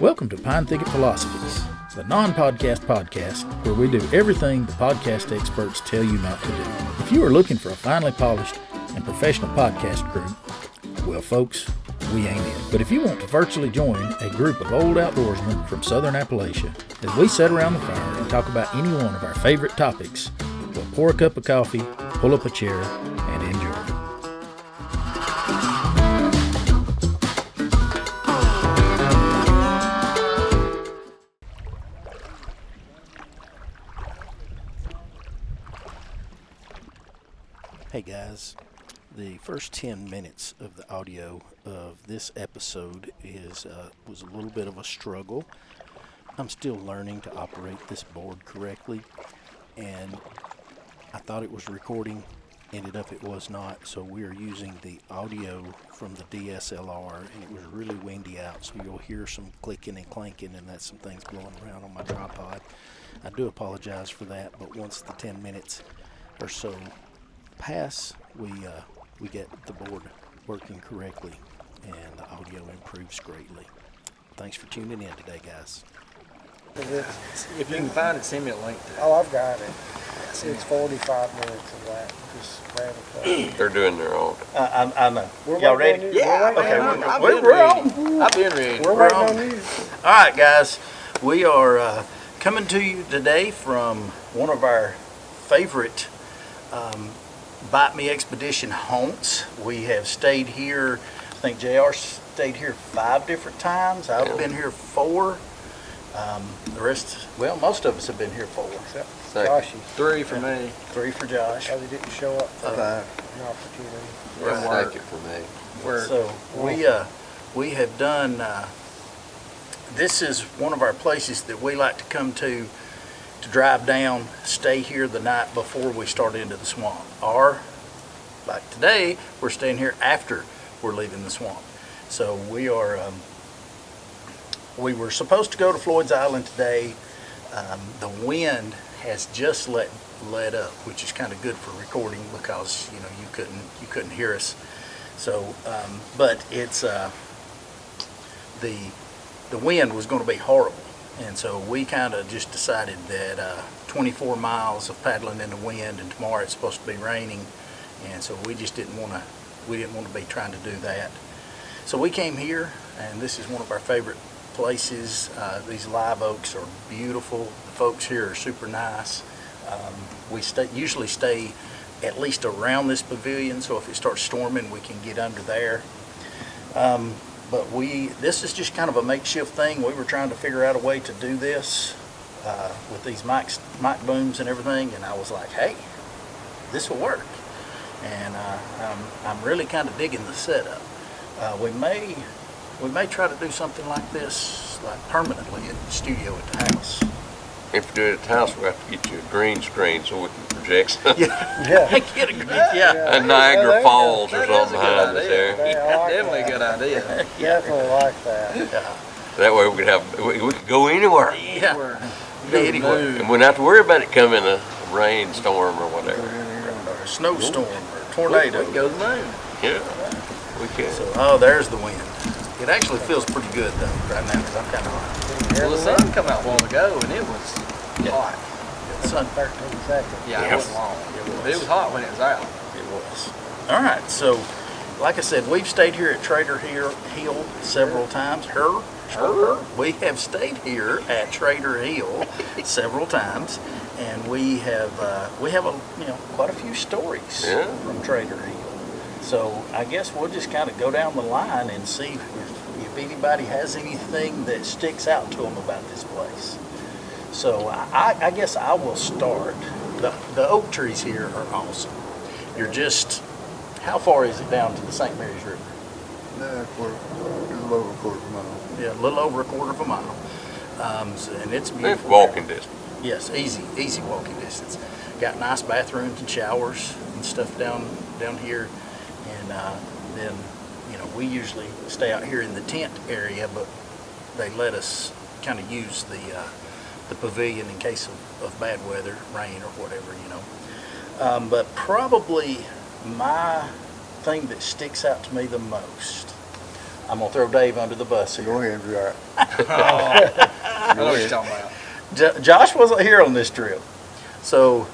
Welcome to Pine Thicket Philosophies, the non-podcast podcast where we do everything the podcast experts tell you not to do. If you are looking for a finely polished and professional podcast crew, well, folks, we ain't it. But if you want to virtually join a group of old outdoorsmen from southern Appalachia, as we sit around the fire and talk about any one of our favorite topics, we'll pour a cup of coffee, pull up a chair, and enjoy. Hey guys, the first 10 minutes of the audio of this episode was a little bit of a struggle. I'm still learning to operate this board correctly, and I thought it was recording, ended up it was not, so we are using the audio from the DSLR, and it was really windy out, so you'll hear some clicking and clanking, and that's some things blowing around on my tripod. I do apologize for that, but once the 10 minutes or so pass, we get the board working correctly, and the audio improves greatly. Thanks for tuning in today, guys. If you can find it, send me a link to it. Oh, I've got it. It's 45 minutes of that. Just random. They're doing their own. I know. Y'all ready? Yeah. Okay, we're on. I've been ready. We're waiting on you. All right, guys. We are coming to you today from one of our favorite Bite Me Expedition haunts. We have stayed here, I think JR stayed here 5 different times. I've been here 4. The rest, well, most of us have been here 4. Except Second. Joshy. 3 for me. 3 for Josh. Because he didn't show up for an opportunity. Second for me. So we have done, this is one of our places that we like to come to drive down, stay here the night before we start into the swamp. Or, like today, we're staying here after we're leaving the swamp. So we are, we were supposed to go to Floyd's Island today. The wind has just let up, which is kind of good for recording because, you know, you couldn't hear us. So, but it's, the wind was going to be horrible. And so we kind of just decided that 24 miles of paddling in the wind, and tomorrow it's supposed to be raining, and so we just didn't want to be trying to do that. So we came here, and this is one of our favorite places. These live oaks are beautiful. The folks here are super nice. We usually stay at least around this pavilion, so if it starts storming, we can get under there. But this is just kind of a makeshift thing. We were trying to figure out a way to do this with these mic booms and everything, and I was like, hey, this will work. And I'm really kind of digging the setup. We may try to do something like this, like permanently at the studio at the house. If we do it at the house, we'll have to get you a green screen so we can project something. Get a green, yeah. A Niagara Falls or That is a something behind us there. Definitely a good idea. Definitely like that. Yeah. That way we could go anywhere. Yeah. Anywhere. And we wouldn't have to worry about it coming a rainstorm or whatever. Or a snowstorm or a tornado. We can go to the moon. Yeah, we can. So, there's the wind. It actually feels pretty good though right now because I'm kind of hot. Well, the sun come out a while ago and it was hot. The sun. 13 seconds. Yeah, it was long. But it was hot when it was out. It was. All right, so like I said, we've stayed here at Trader Hill several times. We have stayed here at Trader Hill several times, and we have quite a few stories from Trader Hill. So I guess we'll just kind of go down the line and see if anybody has anything that sticks out to them about this place. So I guess I will start. The oak trees here are awesome. You're just, how far is it down to the St. Mary's River? A little over a quarter of a mile. Yeah, a little over a quarter of a mile. And it's beautiful. It's walking distance. Yes, easy walking distance. Got nice bathrooms and showers and stuff down here. And then, we usually stay out here in the tent area, but they let us kind of use the pavilion in case of bad weather, rain or whatever, But probably my thing that sticks out to me the most I'm gonna throw Dave under the bus here. Go ahead, you're all right. I know what you're talking about. Josh wasn't here on this trip. So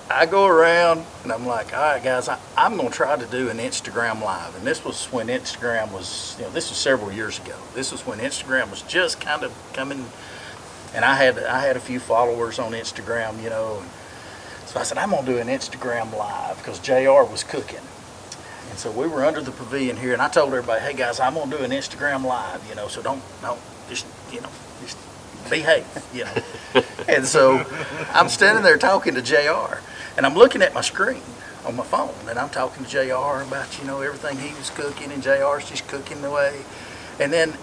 I go around and I'm like, all right, guys, I'm going to try to do an Instagram live. And this was when Instagram was, this was several years ago. This was when Instagram was just kind of coming. And I had a few followers on Instagram, And so I said, I'm going to do an Instagram live because JR was cooking. And so we were under the pavilion here, and I told everybody, hey, guys, I'm going to do an Instagram live, so don't just behave, And so I'm standing there talking to JR, and I'm looking at my screen on my phone, and I'm talking to JR about, everything he was cooking, and JR's just cooking away. And then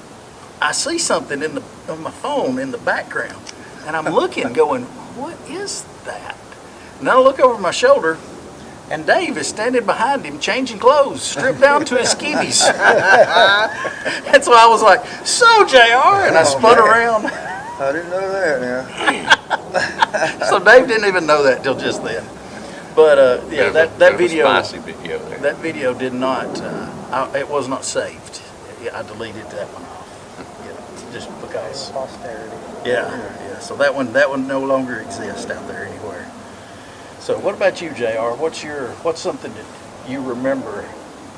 I see something on my phone in the background, and I'm looking, going, what is that? And I look over my shoulder, and Dave is standing behind him changing clothes, stripped down to his skivvies. And so I was like, so JR, and I spun around. I didn't know that now. So Dave didn't even know that till just then. But yeah, that video, Spicy video there. that video did not, it was not saved. I deleted that one off, just because. Posterity. Yeah. So that one no longer exists out there anywhere. So what about you, JR? What's something that you remember?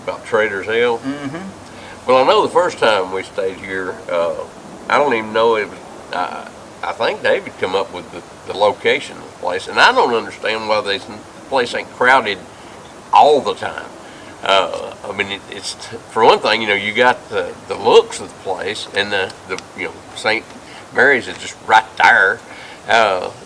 About Trader's Hill? Mm-hmm. Well, I know the first time we stayed here, I don't even know it was, I think David come up with the location of the place, and I don't understand why this place ain't crowded all the time. I mean, it's for one thing, you got the looks of the place, and the St. Mary's is just right there.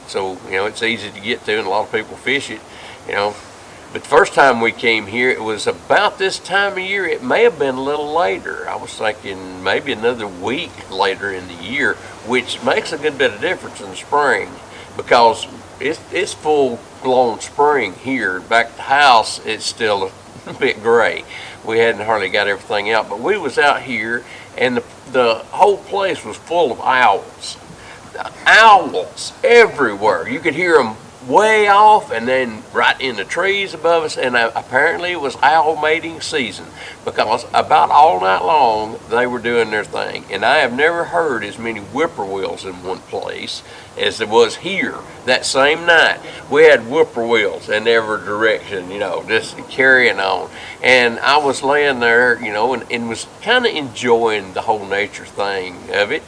So, it's easy to get to, and a lot of people fish it, But the first time we came here, it was about this time of year. It may have been a little later. I was thinking maybe another week later in the year, which makes a good bit of difference in the spring, because it's full-blown spring here. Back at the house, it's still a bit gray. We hadn't hardly got everything out, but we was out here, and the whole place was full of owls. Owls everywhere. You could hear them way off and then right in the trees above us, and apparently it was owl mating season, because about all night long they were doing their thing. And I have never heard as many whippoorwills in one place as there was here that same night. We had whippoorwills in every direction, just carrying on. And I was laying there, and was kind of enjoying the whole nature thing of it.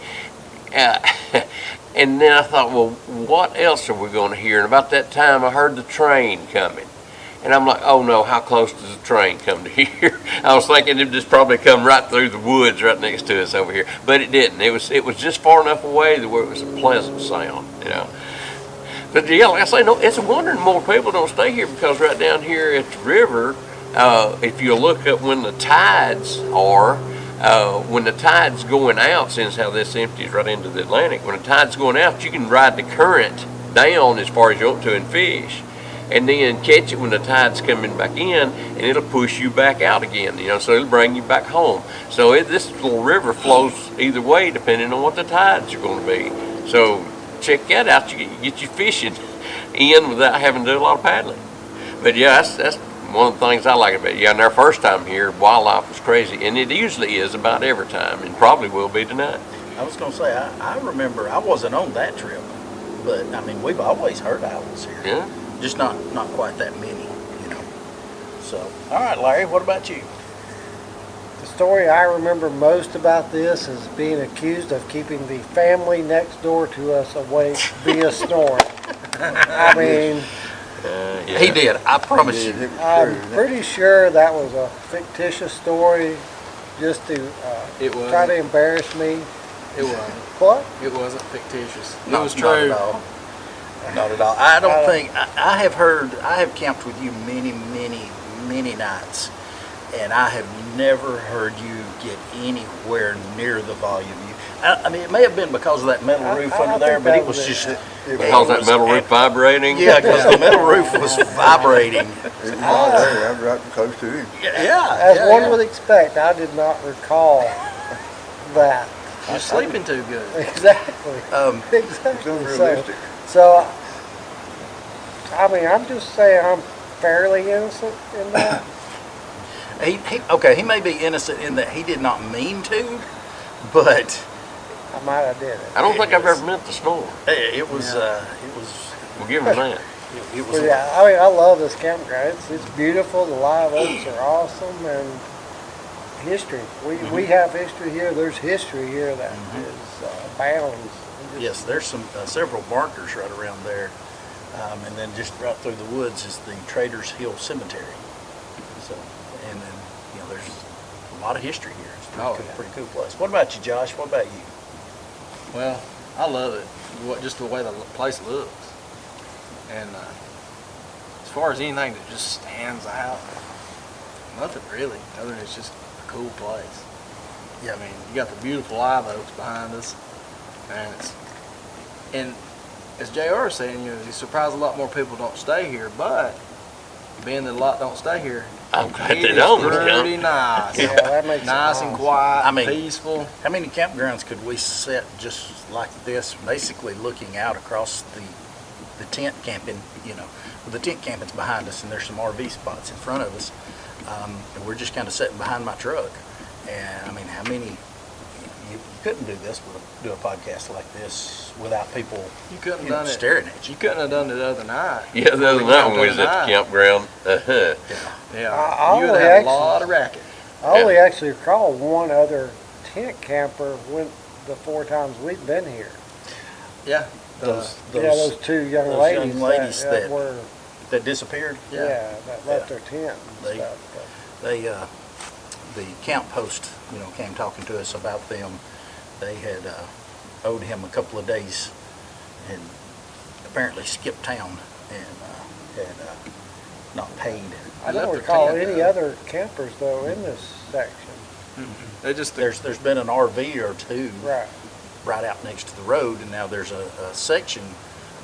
And then I thought, well, what else are we going to hear? And about that time, I heard the train coming. And I'm like, oh no, how close does the train come to here? I was thinking it'd just probably come right through the woods right next to us over here. But it didn't. It was just far enough away that where it was a pleasant sound, But yeah, like I say, no, it's a wonder more people don't stay here, because right down here at the river, if you look up when the tides are, when the tide's going out, since how this empties right into the Atlantic, when the tide's going out, you can ride the current down as far as you want to and fish, and then catch it when the tide's coming back in, and it'll push you back out again, so it'll bring you back home. So this little river flows either way depending on what the tides are going to be. So check that out. You get your fishing in without having to do a lot of paddling. But yeah, that's one of the things I like about it. Yeah, and our first time here, wildlife was crazy, and it usually is about every time, and probably will be tonight. I was going to say, I remember, I wasn't on that trip, but I mean, we've always heard owls here. Yeah. Just not quite that many, So, all right, Larry, what about you? The story I remember most about this is being accused of keeping the family next door to us awake via snoring. I mean, Yeah. He did, I promise you. I'm pretty sure that was a fictitious story just to It was. try to embarrass me. It wasn't. What? It wasn't fictitious. It No, was not true. at all. Not at all. I don't think, I have camped with you many, many, many nights, and I have never heard you get anywhere near the volume I mean, it may have been because of that metal roof under there, but it was just... Because that metal roof vibrating? Yeah, because the metal roof was vibrating. It's not there, I'm right close to him. Yeah. As one would expect, I did not recall that. You're sleeping too good. Exactly. It's Exactly. unrealistic. So, I mean, I'm just saying I'm fairly innocent in that. He may be innocent in that he did not mean to, but I might have did it. I don't think I've ever meant to snore. it was. We'll give him that. It was. But yeah, I mean, I love this campground. It's beautiful. The live oaks are awesome, and history. We have history here. There's history here that is abounds. Yes, there's some several markers right around there, and then just right through the woods is the Traders Hill Cemetery. So, and then there's a lot of history here. It's pretty cool place. What about you, Josh? What about you? Well, I love it. Just the way the place looks. And as far as anything that just stands out, nothing really, other than it's just a cool place. Yeah. I mean, you got the beautiful live oaks behind us, and as JR is saying, you're surprised a lot more people don't stay here, but being that a lot don't stay here, I'm glad it they is don't. pretty nice. Yeah, that makes it Nice and awesome. quiet, I mean, peaceful. How many campgrounds could we set just like this, basically looking out across the tent camping, well, the tent camping's behind us and there's some RV spots in front of us, and we're just kind of sitting behind my truck. And I mean, how many, you couldn't do this, do a podcast like this without people You couldn't have done it. staring at you. You couldn't have done it the other night. Yeah, the other night when we was at the campground. Yeah, I you would only have actually- a lot of racket. I only actually recall one other tent camper went the 4 times we've been here. Yeah, Those Those 2 young those ladies, young ladies that were, that disappeared. that left their tent and They- stuff. But They, the camp host, came talking to us about them. They had owed him a couple of days and apparently skipped town and had not paid. I left don't their recall tent, any though. other campers though in this section. they just There's been an RV or two Right. out next to the road, and now there's a section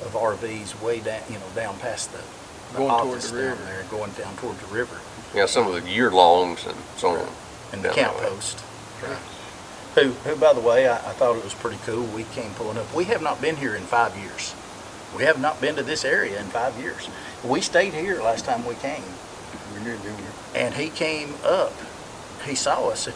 of RVs way down, down past the Going toward office the down river. there, going down toward the river. Yeah, some of the year-longs and so on. And the down camp that way. host. Who, by the way, I thought it was pretty cool. We came pulling up. We have not been here in 5 years. We have not been to this area in 5 years. We stayed here last time we came. We did, didn't we? And he came up. He saw us, and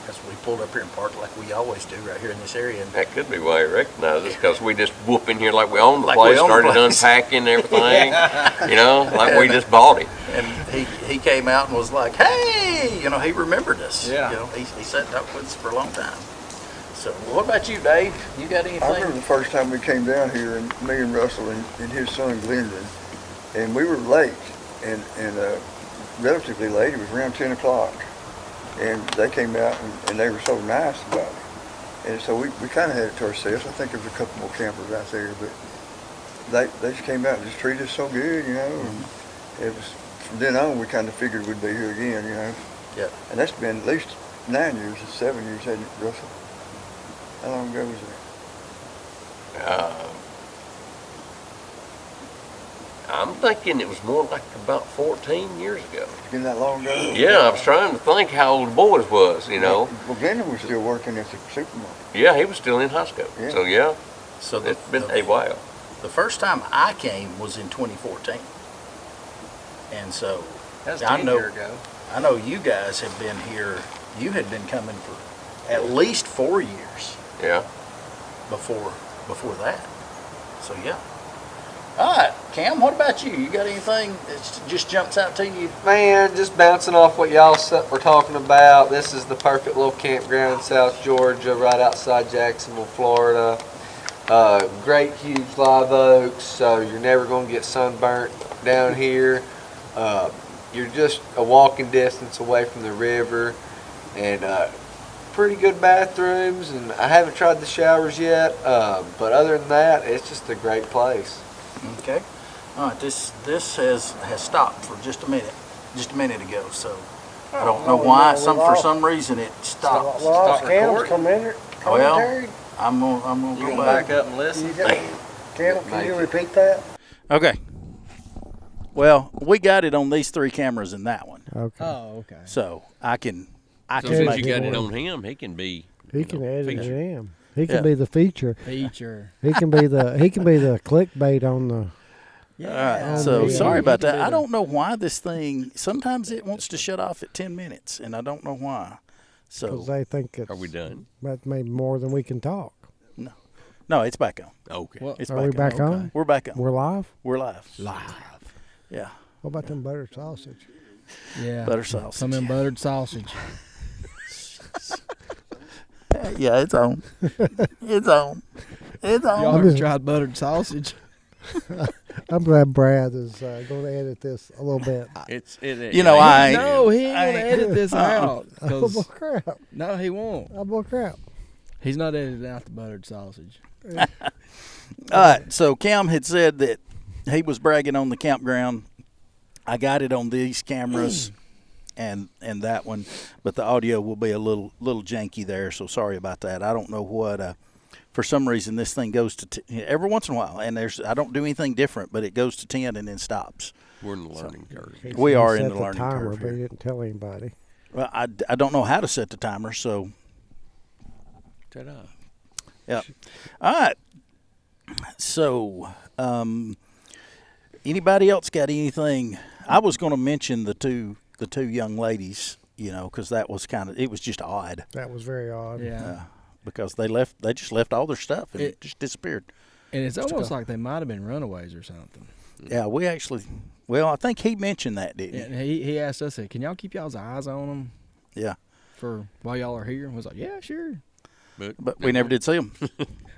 as we pulled up here and parked like we always do right here in this area. And That could be why he recognized us, because we just whoop in here like we own the Like we place, own the started place. unpacking everything, like we just bought it. And he came out and was like, hey, he remembered us. Yeah. He sat and talked with us for a long time. So what about you, Dave? You got anything? I remember the first time we came down here, and me and Russell and his son Glendon, and we were late, and relatively late. It was around 10 o'clock, and they came out and they were so nice about it. And so we kind of had it to ourselves. I think there was a couple more campers out there, but they just came out and just treated us so good, and it was, from then on, we kind of figured we'd be here again, Yeah. And that's been at least 9 years, it's 7 years, hasn't it, Russell? How long ago was that? I'm thinking it was more like about 14 years ago. It's been that long ago? Yeah, I was trying to think how old the boys was, Well, Glendon was still working at the supermarket. Yeah, he was still in high school. Yeah. So, yeah, So it's been a while. the first time I came was in 2014. And so that's I 10 know- years ago. I know you guys have been here, you had been coming for at least 4 years Yeah. before that. So yeah. All right, Cam, what about you? You got anything that just jumps out to you? Man, just bouncing off what y'all were talking about. This is the perfect little campground in South Georgia, right outside Jacksonville, Florida. Great, huge live oaks, so you're never going to get sunburnt down here. You're just a walking distance away from the river, and pretty good bathrooms. And I haven't tried the showers yet, but other than that, it's just a great place. Okay. All right, this has stopped for just a minute ago, so I don't know why. For some reason it stopped. Well, Stop Cam's recording. commentary. I'm gonna You go can back. back up and listen. Cam, can you repeat that? Okay. Well, we got it on these 3 cameras in that one, Okay. Oh, okay. so I can So since make you it got it work. on him, he can be. He can edit featured. it in. He can Yeah. be the feature. Feature. He can be the clickbait on the All right. Oh, So man. sorry about that. Yeah. I don't know why this thing. Sometimes it wants to shut off at 10 minutes, and I don't know why. Because So they think it's Are we done? that may be more than we can talk. no, it's back on. Okay. Well, It's Are we back Okay. on? We're back on. We're live? We're live. live. Yeah. What about them buttered sausage? Yeah. Butter sausage. Some in buttered sausage. Yeah, it's on. It's on. It's on. Y'all ever tried buttered sausage? I'm glad Brad is going to edit this a little bit. You know, I ain't. No, he ain't I gonna ain't- edit this out. Oh, 'cause- well, crap. no, he won't. Oh, well, crap. He's not editing out the buttered sausage. All right. So Cam had said that he was bragging on the campground. I got it on these cameras and that one, but the audio will be a little janky there. So sorry about that. I don't know what. For some reason, this thing goes to every once in a while, and I don't do anything different, but it goes to 10 and then stops. We're in the learning curve. He We said are he in set the learning timer, curve but he here. didn't tell anybody. Well, I don't know how to set the timer, so Ta-da. yeah. All right. So, anybody else got anything? I was going to mention the two young ladies, because that was it was just odd. That was very odd. Yeah. Because they just left all their stuff and it just disappeared. And it's almost like they might have been runaways or something. Yeah, we actually. Well, I think he mentioned that, didn't he? And he asked us, "Can y'all keep y'all's eyes on them Yeah, for while y'all are here?" And I was like, "Yeah, sure." but we never did see them.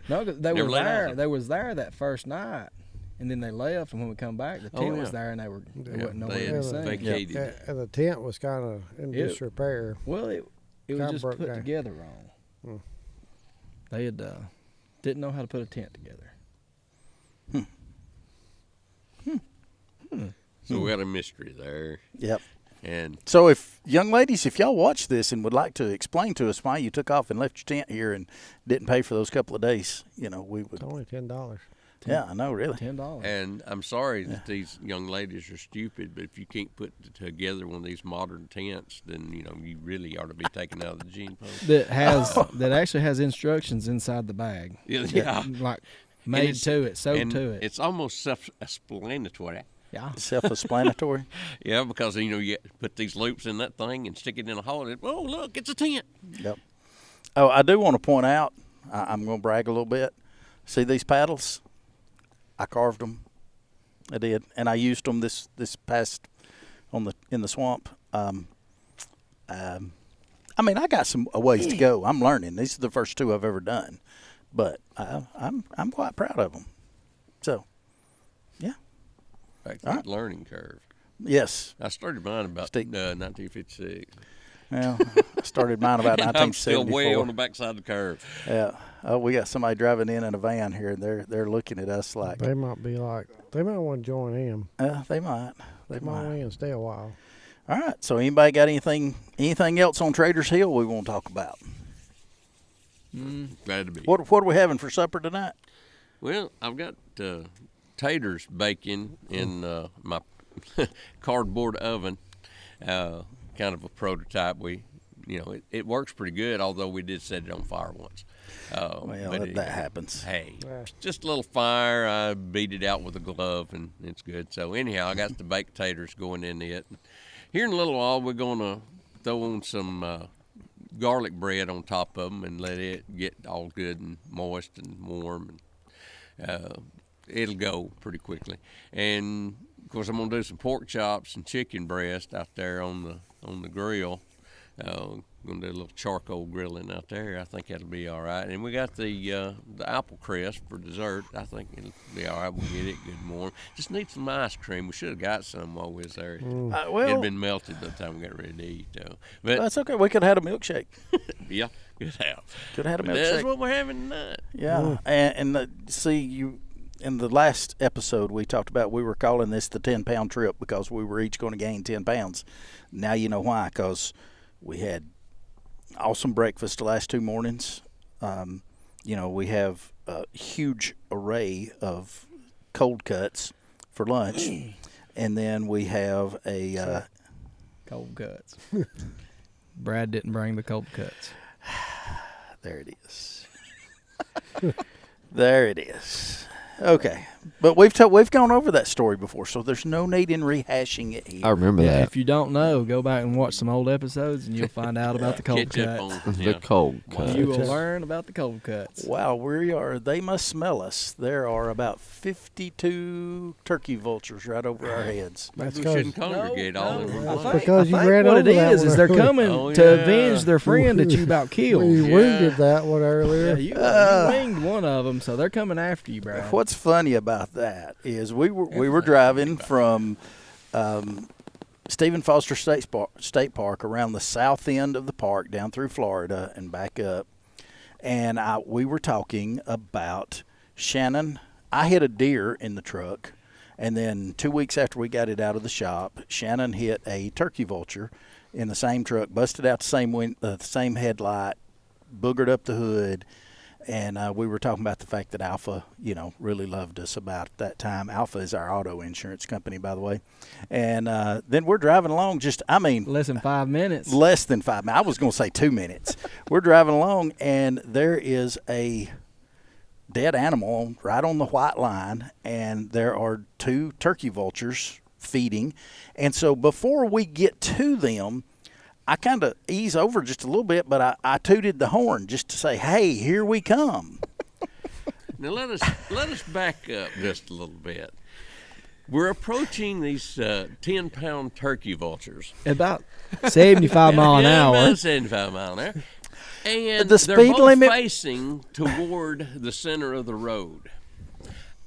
No, 'cause they Never were let there. out. They was there that first night, and then they left. And when we come back, the tent was yeah. there, and they wasn't nowhere They to had be seen. vacated. And the tent was kind of in It- disrepair. Well, it was Kinda just broke put down. together wrong. Hmm. They had didn't know how to put a tent together. So we got a mystery there. Yep. And So, if young ladies, if y'all watch this and would like to explain to us why you took off and left your tent here and didn't pay for those couple of days, we would. It's only $10. Yeah, I know, really. $10. and I'm sorry that these young ladies are stupid, but if you can't put together one of these modern tents, then you really ought to be taken out of the gene pool. That actually has instructions inside the bag, Yeah. like made it's- to it, sewed And to it. it's almost self-explanatory. Yeah. Self-explanatory. Yeah, because you put these loops in that thing and stick it in a hole. And oh, look, it's a tent. Yep. Oh, I do want to point out, I'm going to brag a little bit. See these paddles? I carved them. I did, and I used them this past in the swamp. I mean, I got some ways to go. I'm learning. These are the first two I've ever done, but I'm quite proud of them. So, yeah, Back to All that learning curve. yes. I started mine about Stick. 1956. Well, I started mine about And I'm still 1974. way on the backside of the curve. Yeah. Oh, we got somebody driving in a van here, and they're looking at us like, They might be like, they might want to join in. they might. They Come on might. in and stay a while. All right. So, anybody got anything else on Traders Hill we want to talk about? Glad to be. What are we having for supper tonight? Well, I've got taters baking in my cardboard oven. Kind of a prototype. It works pretty good, although we did set it on fire once. Well, But that happens. Hey, Yeah. just a little fire. I beat it out with a glove, and it's good. So anyhow, I got the baked taters going in it. Here in a little while, we're going to throw on some garlic bread on top of them and let it get all good and moist and warm. And it'll go pretty quickly. And of course, I'm gonna do some pork chops and chicken breast out there on the grill. Gonna do a little charcoal grilling out there. I think that'll be all right. And we got the apple crest for dessert. I think it'll be all right. We'll get it good and warm. Just need some ice cream. We should have got some while we was there. Well, It'd been melted by the time we got ready to eat. But that's okay. We could have had a milkshake. yeah, good have. Could have had a But that's milkshake. what we're having tonight. Yeah. And see, you in the last episode we talked about we were calling this the 10-pound trip because we were each going to gain 10 pounds. Now you know why, because we had awesome breakfast the last 2 mornings. We have a huge array of cold cuts for lunch. And then we have a Cold cuts. Brad didn't bring the cold cuts. there it is. There it is. Okay. But we've gone over that story before, so there's no need in rehashing it here. I remember Yeah, that. if you don't know, go back and watch some old episodes, and you'll find out about the cold Catch up cuts. on, The cold cut. You will learn about the cold cuts. Wow, they must smell us. There are about 52 turkey vultures right over our heads. Maybe we 'cause- shouldn't congregate all in one That's place. because you ran what over it that is one they're earlier. coming Oh, to yeah. avenge their friend that you about killed. We Yeah. winged that one earlier. Yeah, you winged one of them, so they're coming after you, Brad. What's funny about that is we were driving from Stephen Foster State Park around the south end of the park down through Florida and back up, and we were talking about Shannon. I hit a deer in the truck, and then 2 weeks after we got it out of the shop, Shannon hit a turkey vulture in the same truck, busted out the same headlight, boogered up the hood. And we were talking about the fact that Alpha, really loved us about that time. Alpha is our auto insurance company, by the way. And then we're driving along Less than 5 minutes. less than 5 minutes. I was going to say 2 minutes. We're driving along, and there is a dead animal right on the white line, and there are 2 turkey vultures feeding. And so before we get to them, I kind of ease over just a little bit, but I tooted the horn just to say, hey, here we come. Now let us back up just a little bit. We're approaching these 10-pound turkey vultures. About 75 mile an Yeah, hour. about 75 mile an hour. And The they're speed both limit- facing toward the center of the road.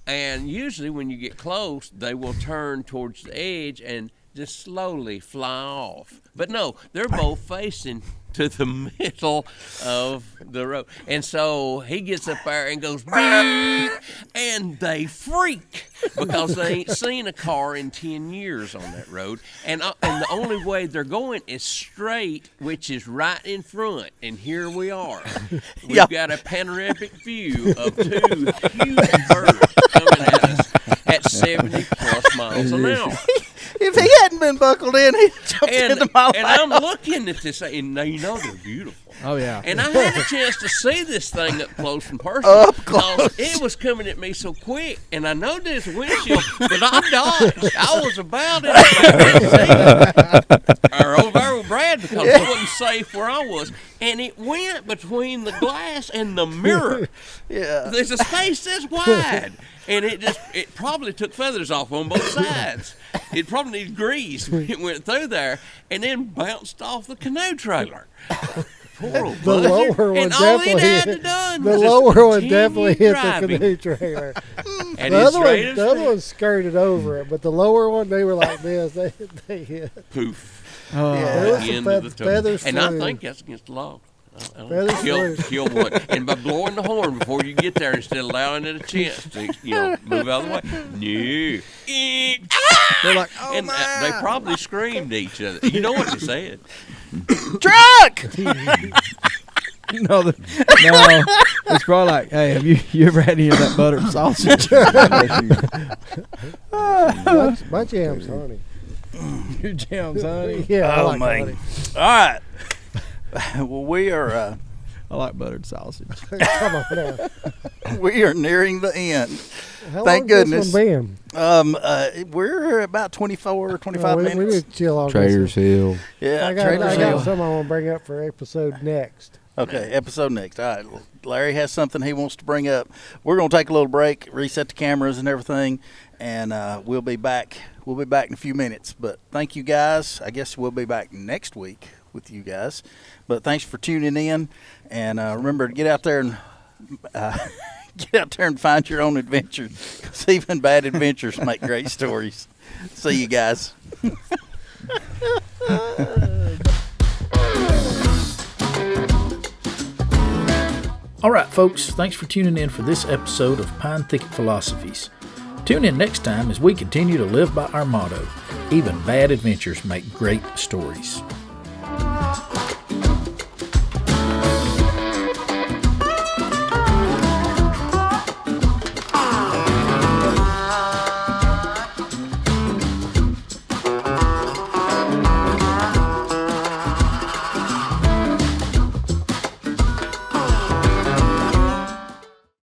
And usually when you get close, they will turn towards the edge and just slowly fly off. But no, they're both facing to the middle of the road. And so he gets up there and goes, beep, and they freak because they ain't seen a car in 10 years on that road. And the only way they're going is straight, which is right in front. And here we are. We've got a panoramic view of 2 huge birds coming at us at 70 plus miles an hour. If he hadn't been buckled in, he'd jumped into my And lap. I'm looking at this, and now you know they're beautiful. Oh, yeah. And I had a chance to see this thing up close and personal. Up close. Because it was coming at me so quick, and I know there's a windshield, but I dodged. I was about in or over there with Brad because it wasn't safe where I was. And it went between the glass and the mirror. Yeah. There's a space this wide. And it probably took feathers off on both sides. It probably needed grease when it went through there and then bounced off the canoe trailer. Poor old The Buzzard. lower one And all definitely it had hit. done The was just lower one continue definitely hit driving. the canoe trailer. And The it's other one, straight as the other one skirted over it, but the lower one, they were like this. They hit. poof. There was The some end of the tunnel. feathers And I flew. think that's against the law. Feathers flew. Kill one. And by blowing the horn before you get there instead of allowing it a chance to, move out of the way. No. They're like, oh, And they probably screamed at each other. You know what they said. Truck! no, it's probably like, hey, have you ever had any of that buttered sausage? My jam's honey. Your jam's honey. Yeah, I Oh, like man. honey. All right. Well, we are I like buttered sausage. Come on now. we are nearing the end. How Thank long goodness. This one been? We're about 24 or 25 we minutes. need to chill on Trader's this Hill. Yeah, one. I Trader's got Hill. something I want to bring up for episode next. Okay, episode next. All right, Larry has something he wants to bring up. We're going to take a little break, reset the cameras and everything, and we'll be back. We'll be back in a few minutes. But thank you guys. I guess we'll be back next week with you guys. But thanks for tuning in, and remember to get out there and find your own adventures. Because even bad adventures make great stories. See you guys. All right, folks, thanks for tuning in for this episode of Pine Thicket Philosophies. Tune in next time as we continue to live by our motto, even bad adventures make great stories.